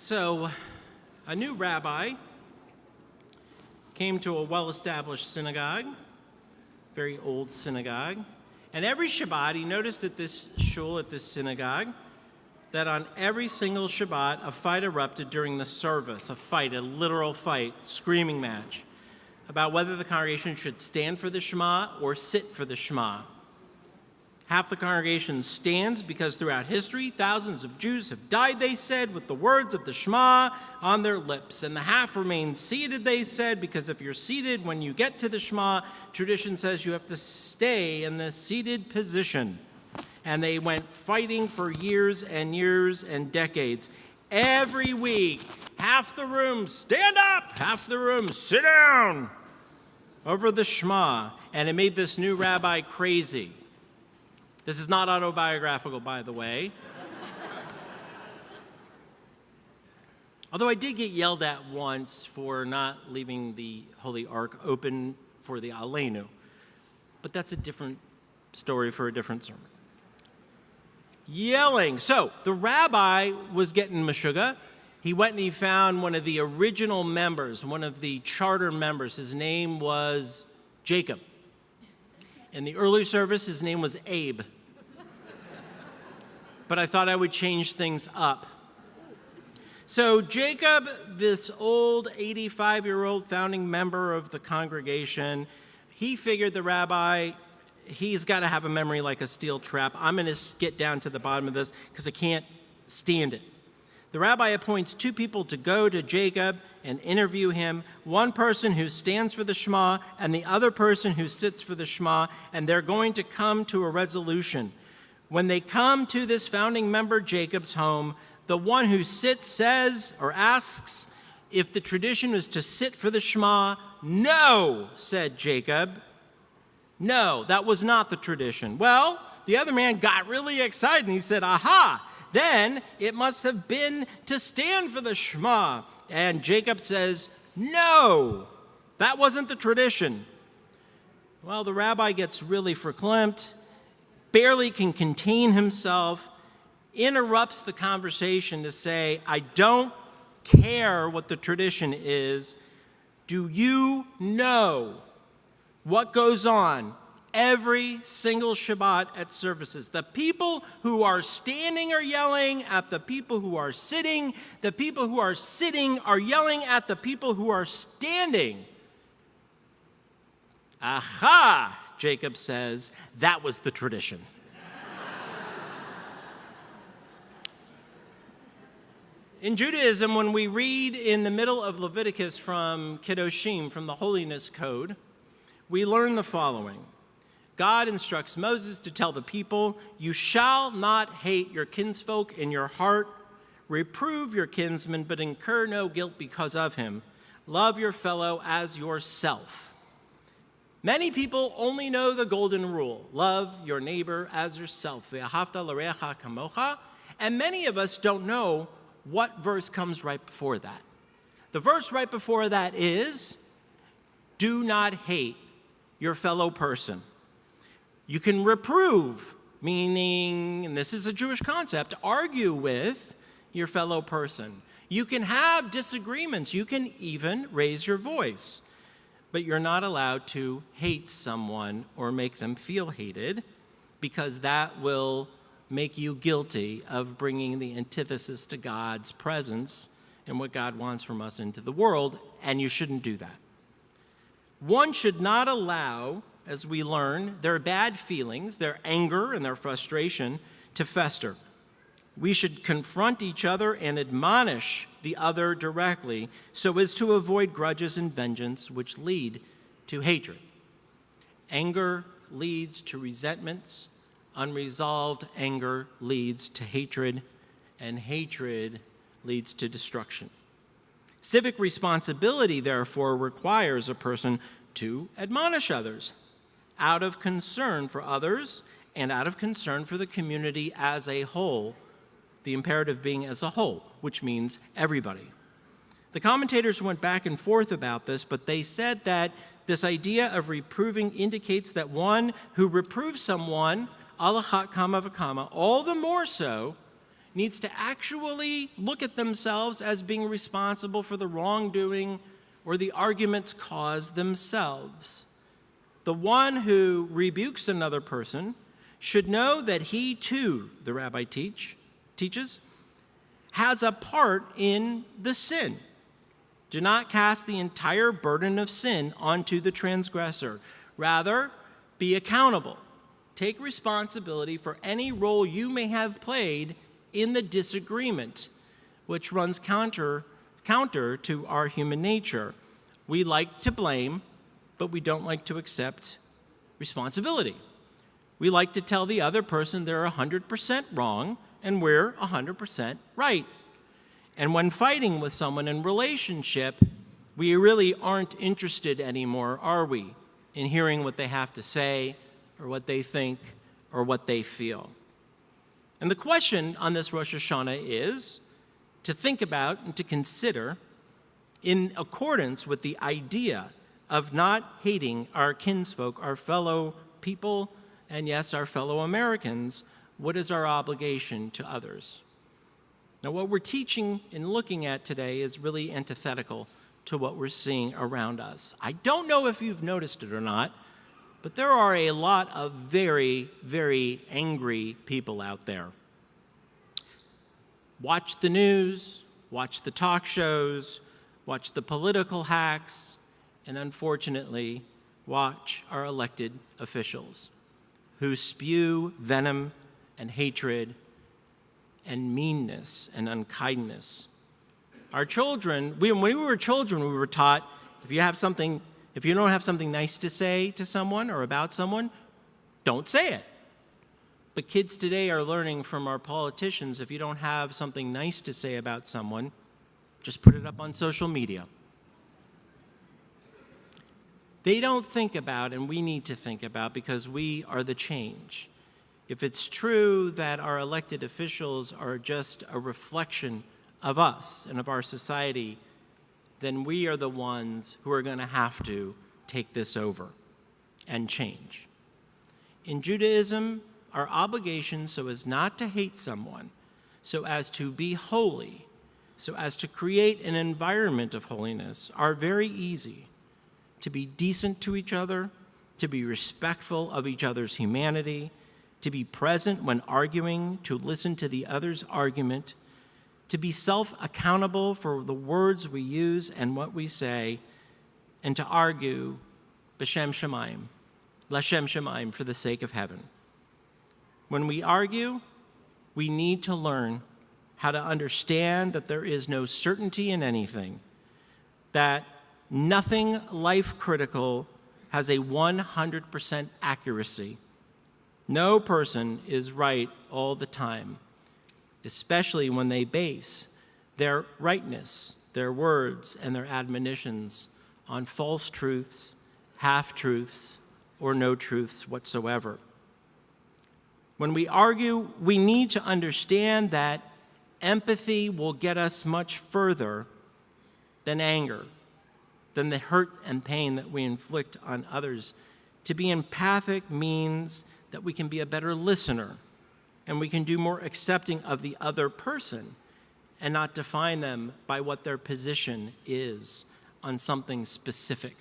So, a new rabbi came to a well-established synagogue, very old synagogue, and every Shabbat he noticed at this shul, at this synagogue, that on every single Shabbat a fight erupted during the service, a literal fight, screaming match, about whether the congregation should stand for the Shema or sit for the Shema. Half the congregation stands because throughout history, thousands of Jews have died, they said, with the words of the Shema on their lips. And the half remain seated, they said, because if you're seated when you get to the Shema, tradition says you have to stay in the seated position. And they went fighting for years and decades. Every week, half the room stand up, half the room sit down over the Shema. And it made this new rabbi crazy. This is not autobiographical, by the way. Although I did get yelled at once for not leaving the Holy Ark open for the Aleinu. But that's a different story for a different sermon. Yelling. So the rabbi was getting meshuggah. He went and he found one of the original members, one of the charter members. His name was Jacob. In the early service, his name was Abe. But I thought I would change things up. So Jacob, this old 85-year-old founding member of the congregation, he figured the rabbi, he's got to have a memory like a steel trap. I'm going to get down to the bottom of this because I can't stand it. The rabbi appoints two people to go to Jacob and interview him, one person who stands for the Shema and the other person who sits for the Shema, and they're going to come to a resolution. When they come to this founding member Jacob's home, the one who sits says or asks if the tradition was to sit for the Shema. No, said Jacob. No, that was not the tradition. Well, the other man got really excited and he said, aha, then it must have been to stand for the Shema. And Jacob says, no, that wasn't the tradition. Well, the rabbi gets really verklempt, barely can contain himself, interrupts the conversation to say, I don't care what the tradition is. Do you know what goes on every single Shabbat at services? The people who are standing are yelling at the people who are sitting. The people who are sitting are yelling at the people who are standing. Aha, Jacob says, that was the tradition. In Judaism, when we read in the middle of Leviticus from Kedoshim, from the Holiness Code, we learn the following. God instructs Moses to tell the people, you shall not hate your kinsfolk in your heart, reprove your kinsman, but incur no guilt because of him. Love your fellow as yourself. Many people only know the golden rule, love your neighbor as yourself, ve'ahavta l'reacha kamocha, and many of us don't know what verse comes right before that. The verse right before that is, do not hate your fellow person. You can reprove, meaning, and this is a Jewish concept, argue with your fellow person. You can have disagreements. You can even raise your voice. But you're not allowed to hate someone or make them feel hated, because that will make you guilty of bringing the antithesis to God's presence and what God wants from us into the world, and you shouldn't do that. One should not allow, as we learn, their bad feelings, their anger and their frustration to fester. We should confront each other and admonish the other directly so as to avoid grudges and vengeance which lead to hatred. Anger leads to resentments. Unresolved anger leads to hatred, and hatred leads to destruction. Civic responsibility, therefore, requires a person to admonish others out of concern for others and out of concern for the community as a whole, the imperative being as a whole, which means everybody. The commentators went back and forth about this, but they said that this idea of reproving indicates that one who reproves someone, alachat kama v'kama, all the more so, needs to actually look at themselves as being responsible for the wrongdoing or the arguments caused themselves. The one who rebukes another person should know that he too, the rabbi teaches, has a part in the sin. Do not cast the entire burden of sin onto the transgressor. Rather, be accountable. Take responsibility for any role you may have played in the disagreement, which runs counter to our human nature. We like to blame, but we don't like to accept responsibility. We like to tell the other person they're 100% wrong and we're 100% right. And when fighting with someone in relationship, we really aren't interested anymore, are we, in hearing what they have to say or what they think or what they feel. And the question on this Rosh Hashanah is to think about and to consider, in accordance with the idea of not hating our kinsfolk, our fellow people, and yes, our fellow Americans, what is our obligation to others? Now, what we're teaching and looking at today is really antithetical to what we're seeing around us. I don't know if you've noticed it or not, but there are a lot of very, very angry people out there. Watch the news, watch the talk shows, watch the political hacks, and unfortunately, watch our elected officials who spew venom and hatred and meanness and unkindness. Our children, when we were children, we were taught if you don't have something nice to say to someone or about someone, don't say it. But kids today are learning from our politicians, if you don't have something nice to say about someone, just put it up on social media. They don't think about, and we need to think about, because we are the change. If it's true that our elected officials are just a reflection of us and of our society, then we are the ones who are going to have to take this over and change. In Judaism, our obligation so as not to hate someone, so as to be holy, so as to create an environment of holiness, are very easy. To be decent to each other, to be respectful of each other's humanity, to be present when arguing, to listen to the other's argument, to be self-accountable for the words we use and what we say, and to argue b'shem shamayim, l'shem shamayim, for the sake of heaven. When we argue, we need to learn how to understand that there is no certainty in anything, that nothing life-critical has a 100% accuracy. No person is right all the time, especially when they base their rightness, their words, and their admonitions on false truths, half-truths, or no truths whatsoever. When we argue, we need to understand that empathy will get us much further than anger, than the hurt and pain that we inflict on others. To be empathic means that we can be a better listener, and we can do more accepting of the other person and not define them by what their position is on something specific,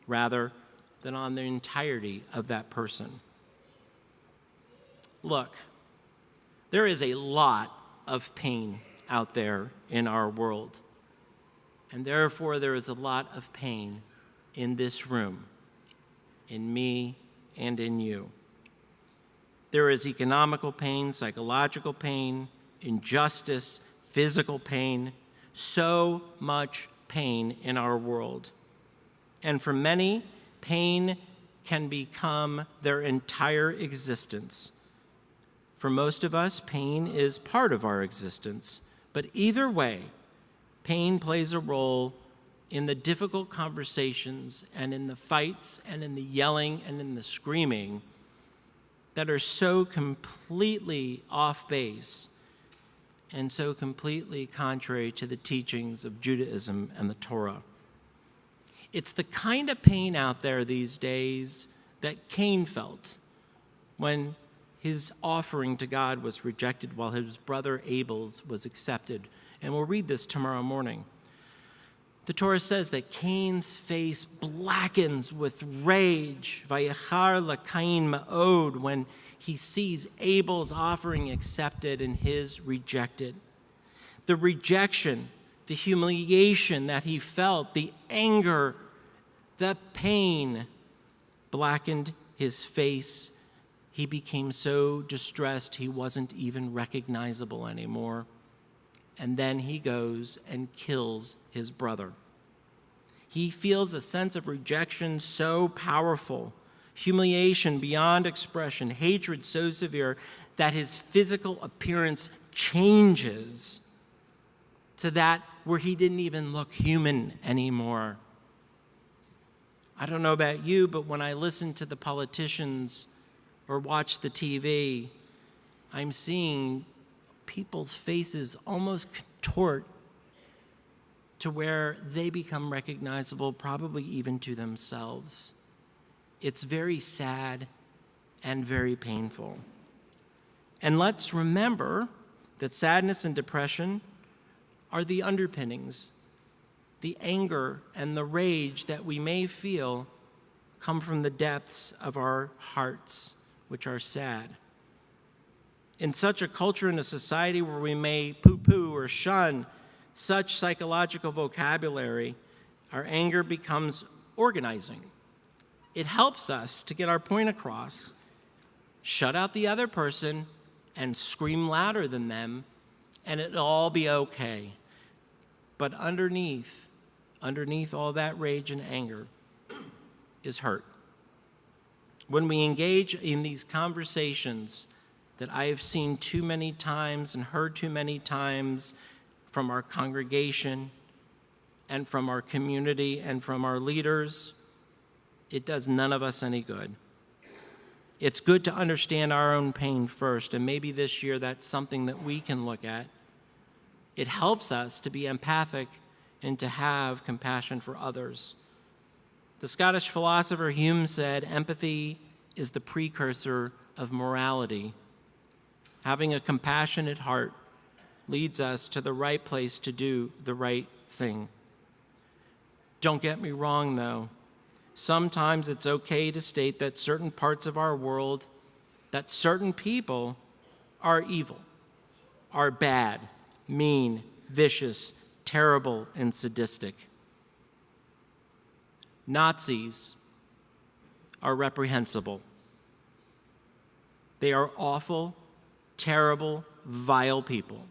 rather than on the entirety of that person. Look, there is a lot of pain out there in our world. And therefore, there is a lot of pain in this room, in me and in you. There is economical pain, psychological pain, injustice, physical pain, so much pain in our world. And for many, pain can become their entire existence. For most of us, pain is part of our existence. But either way, pain plays a role in the difficult conversations and in the fights and in the yelling and in the screaming that are so completely off base and so completely contrary to the teachings of Judaism and the Torah. It's the kind of pain out there these days that Cain felt when his offering to God was rejected while his brother Abel's was accepted. And we'll read this tomorrow morning. The Torah says that Cain's face blackens with rage, Vayachar l'Kain ma'od, when he sees Abel's offering accepted and his rejected. The rejection, the humiliation that he felt, the anger, the pain blackened his face. He became so distressed he wasn't even recognizable anymore. And then he goes and kills his brother. He feels a sense of rejection so powerful, humiliation beyond expression, hatred so severe that his physical appearance changes to that where he didn't even look human anymore. I don't know about you, but when I listen to the politicians or watch the TV, I'm seeing people's faces almost contort to where they become recognizable, probably even to themselves. It's very sad and very painful. And let's remember that sadness and depression are the underpinnings. The anger and the rage that we may feel come from the depths of our hearts, which are sad. In such a culture and a society where we may poo-poo or shun such psychological vocabulary, our anger becomes organizing. It helps us to get our point across, shut out the other person, and scream louder than them, and it'll all be okay. But underneath all that rage and anger is hurt. When we engage in these conversations that I have seen too many times and heard too many times from our congregation and from our community and from our leaders, it does none of us any good. It's good to understand our own pain first, and maybe this year that's something that we can look at. It helps us to be empathic and to have compassion for others. The Scottish philosopher Hume said, empathy is the precursor of morality. Having a compassionate heart leads us to the right place to do the right thing. Don't get me wrong, though. Sometimes it's okay to state that certain parts of our world, that certain people are evil, are bad, mean, vicious, terrible, and sadistic. Nazis are reprehensible. They are awful, terrible, vile people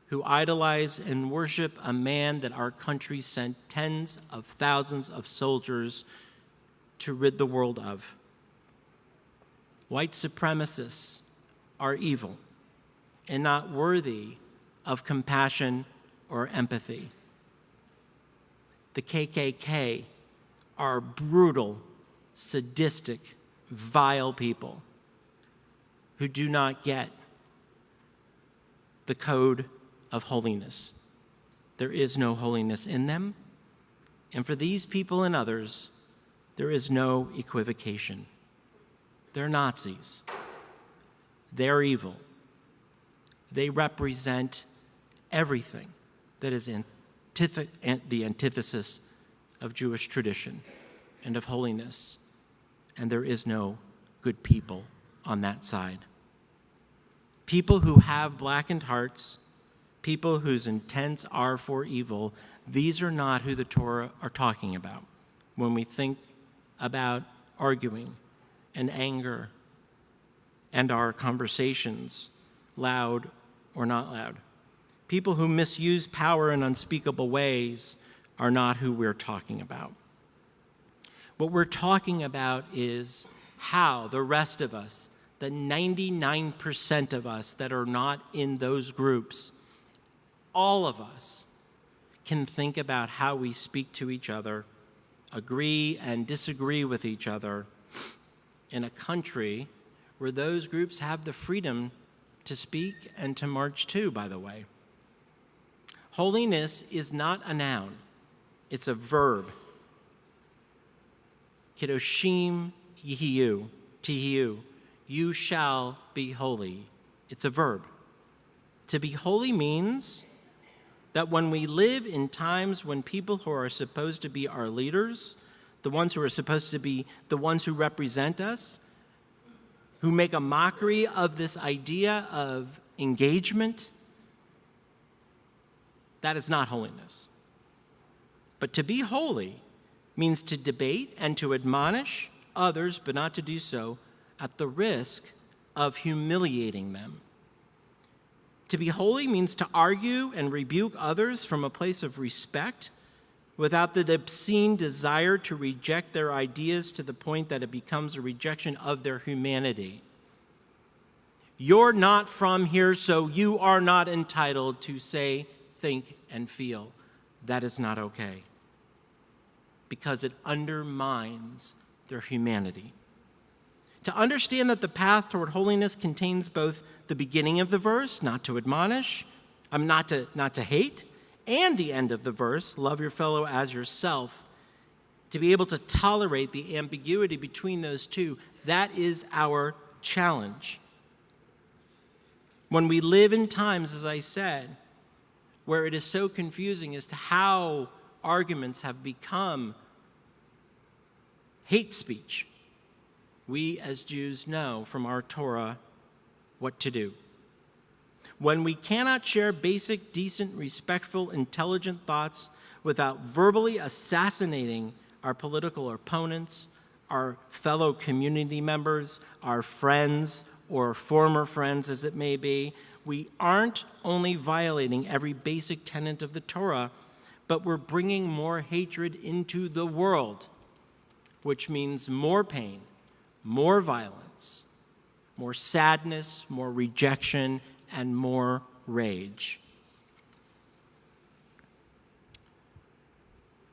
who idolize and worship a man that our country sent tens of thousands of soldiers to rid the world of. White supremacists are evil and not worthy of compassion or empathy. The KKK are brutal, sadistic, vile people who do not get the code of holiness. There is no holiness in them, and for these people and others, there is no equivocation. They're Nazis. They're evil. They represent everything that is the antithesis of Jewish tradition and of holiness, and there is no good people on that side. People who have blackened hearts, people whose intents are for evil, these are not who the Torah are talking about when we think about arguing and anger and our conversations, loud or not loud. People who misuse power in unspeakable ways are not who we're talking about. What we're talking about is how the rest of us, the 99% of us that are not in those groups, all of us can think about how we speak to each other, agree and disagree with each other in a country where those groups have the freedom to speak and to march too, by the way. Holiness is not a noun, it's a verb. Kedoshim yihiyu, tihiyu. you shall be holy. It's a verb. To be holy means that when we live in times when people who are supposed to be our leaders, the ones who are supposed to be the ones who represent us, who make a mockery of this idea of engagement, that is not holiness. But to be holy means to debate and to admonish others, but not to do so at the risk of humiliating them. To be holy means to argue and rebuke others from a place of respect without the obscene desire to reject their ideas to the point that it becomes a rejection of their humanity. You're not from here, so you are not entitled to say, think, and feel. That is not okay, because it undermines their humanity. To understand that the path toward holiness contains both the beginning of the verse, not to admonish, not to hate, and the end of the verse, love your fellow as yourself, to be able to tolerate the ambiguity between those two, that is our challenge. When we live in times, as I said, where it is so confusing as to how arguments have become hate speech, we as Jews know from our Torah what to do. When we cannot share basic, decent, respectful, intelligent thoughts without verbally assassinating our political opponents, our fellow community members, our friends, or former friends as it may be, we aren't only violating every basic tenet of the Torah, but we're bringing more hatred into the world, which means more pain, more violence, more sadness, more rejection, and more rage.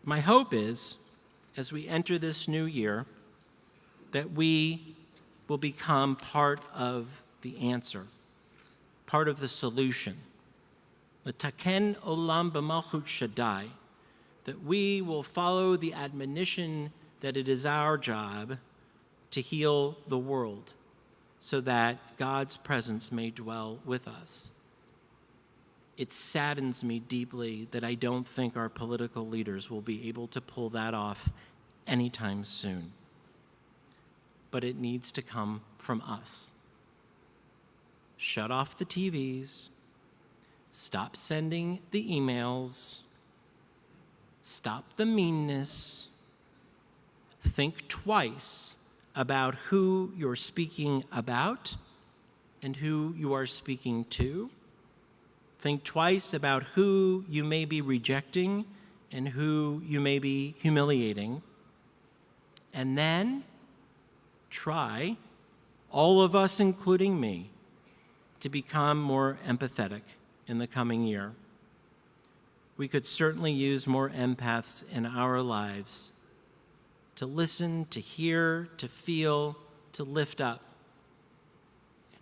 My hope is, as we enter this new year, that we will become part of the answer, part of the solution. L'taken olam b'malchut Shaddai, that we will follow the admonition that it is our job to heal the world so that God's presence may dwell with us. It saddens me deeply that I don't think our political leaders will be able to pull that off anytime soon. But it needs to come from us. Shut off the TVs. Stop sending the emails. Stop the meanness. Think twice about who you're speaking about and who you are speaking to. Think twice about who you may be rejecting and who you may be humiliating. And then try, all of us, including me, to become more empathetic in the coming year. We could certainly use more empaths in our lives to listen, to hear, to feel, to lift up,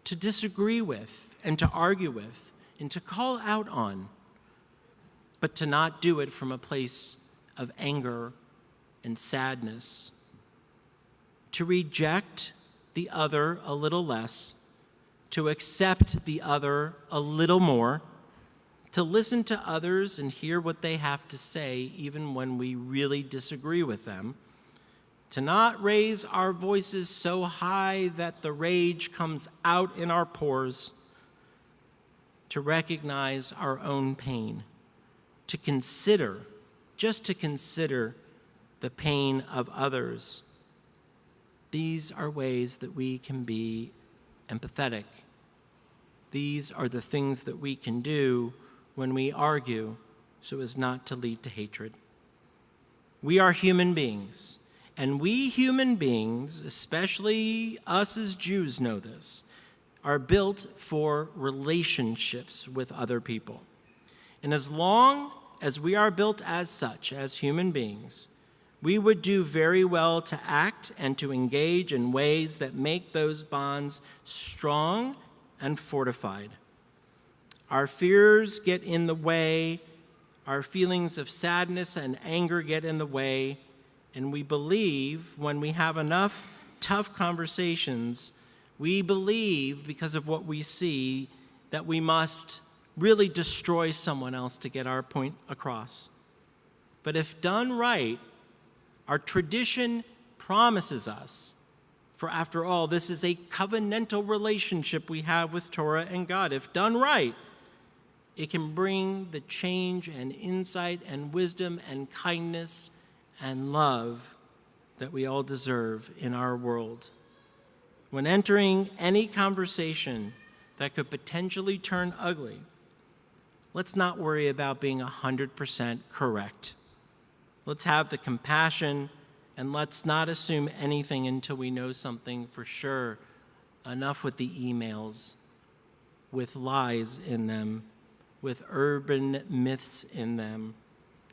to disagree with, and to argue with, and to call out on, but to not do it from a place of anger and sadness, to reject the other a little less, to accept the other a little more, to listen to others and hear what they have to say even when we really disagree with them, to not raise our voices so high that the rage comes out in our pores, to recognize our own pain, to consider, just to consider the pain of others. These are ways that we can be empathetic. These are the things that we can do when we argue so as not to lead to hatred. We are human beings, and we human beings, especially us as Jews, know this, are built for relationships with other people. And as long as we are built as such, as human beings, we would do very well to act and to engage in ways that make those bonds strong and fortified. Our fears get in the way, our feelings of sadness and anger get in the way, and we believe when we have enough tough conversations, We believe, because of what we see, that we must really destroy someone else to get our point across. But if done right, our tradition promises us, for after all, this is a covenantal relationship we have with Torah and God. If done right, it can bring the change and insight and wisdom and kindness and love that we all deserve in our world. When entering any conversation that could potentially turn ugly, let's not worry about being 100% correct. Let's have the compassion, and let's not assume anything until we know something for sure. Enough with the emails, with lies in them, with urban myths in them.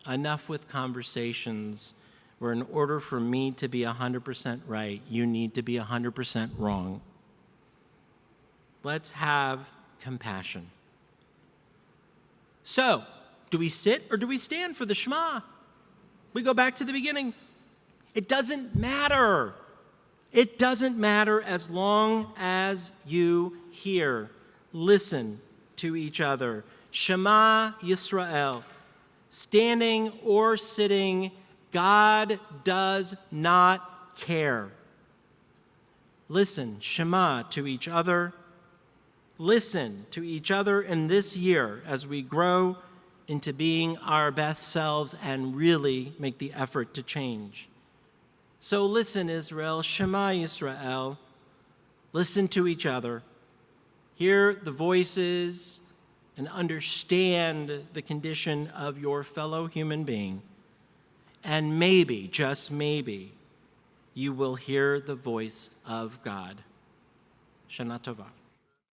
Enough with conversations where in order for me to be 100% right, you need to be 100% wrong. Let's have compassion. So, do we sit or do we stand for the Shema? We go back to the beginning. It doesn't matter. It doesn't matter as long as you hear. Listen to each other. Shema Yisrael. Standing or sitting, God does not care. Listen, Shema, to each other. Listen to each other in this year as we grow into being our best selves and really make the effort to change. So listen, Israel, Shema Yisrael. Listen to each other. Hear the voices and understand the condition of your fellow human being. And maybe, just maybe, you will hear the voice of God. Shana Tova.